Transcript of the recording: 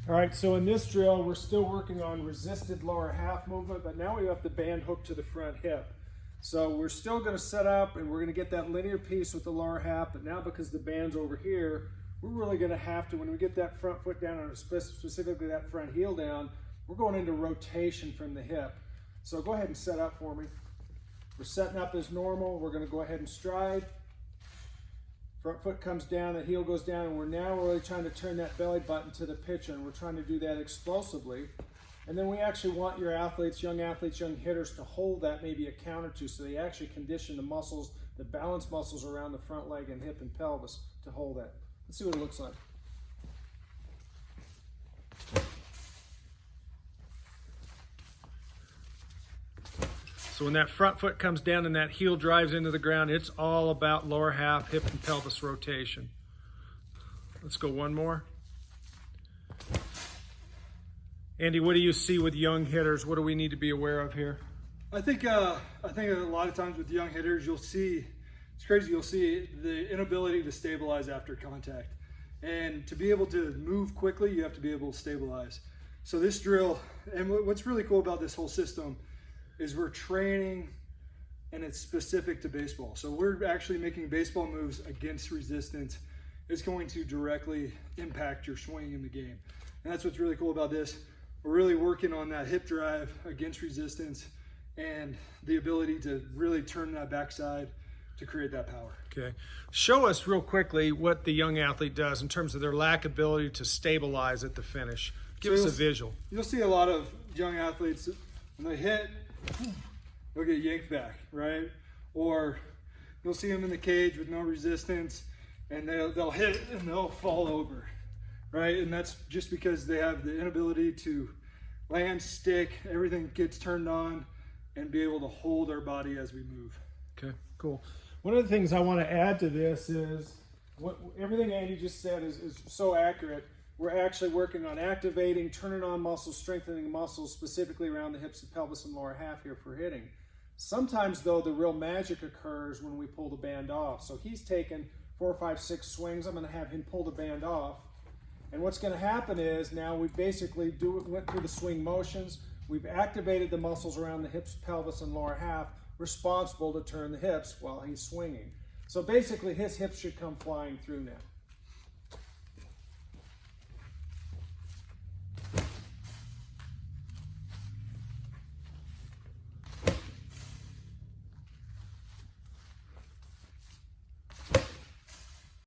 All right, so in this drill, we're still working on resisted lower half movement, but now we have the band hooked to the front hip. So we're still gonna set up and we're gonna get that linear piece with the lower half, but now because the band's over here, we're really gonna have to, when we get that front foot down, or specifically that front heel down, we're going into rotation from the hip. So go ahead and set up for me. We're setting up as normal. We're gonna go ahead and stride. Front foot comes down, the heel goes down, and we're now really trying to turn that belly button to the pitcher, and we're trying to do that explosively. And then we actually want your athletes, young hitters, to hold that maybe a count or two, so they actually condition the muscles, the balance muscles around the front leg and hip and pelvis to hold that. Let's see what it looks like. So when that front foot comes down and that heel drives into the ground, it's all about lower half, hip and pelvis rotation. Let's go one more. Andy, what do you see with young hitters? What do we need to be aware of here? I think a lot of times with young hitters, you'll see, it's crazy, you'll see the inability to stabilize after contact. And to be able to move quickly, you have to be able to stabilize. So this drill, and what's really cool about this whole system is we're training, and it's specific to baseball. So we're actually making baseball moves against resistance. It's going to directly impact your swing in the game. And that's what's really cool about this. We're really working on that hip drive against resistance and the ability to really turn that backside to create that power. Okay. Show us real quickly what the young athlete does in terms of their lack ability to stabilize at the finish. Give us a visual. You'll see a lot of young athletes, when they hit, they'll get yanked back, right? Or you'll see them in the cage with no resistance, and they'll hit and they'll fall over, right? And that's just because they have the inability to land, stick, everything gets turned on, and be able to hold our body as we move. Okay, cool. One of the things I want to add to this is, everything Andy just said is so accurate. We're actually working on activating, turning on muscles, strengthening muscles, specifically around the hips and pelvis and lower half here for hitting. Sometimes, though, the real magic occurs when we pull the band off. So he's taken 4, 5, 6 swings. I'm going to have him pull the band off. And what's going to happen is now we basically went through the swing motions. We've activated the muscles around the hips, pelvis, and lower half, responsible to turn the hips while he's swinging. So basically, his hips should come flying through now.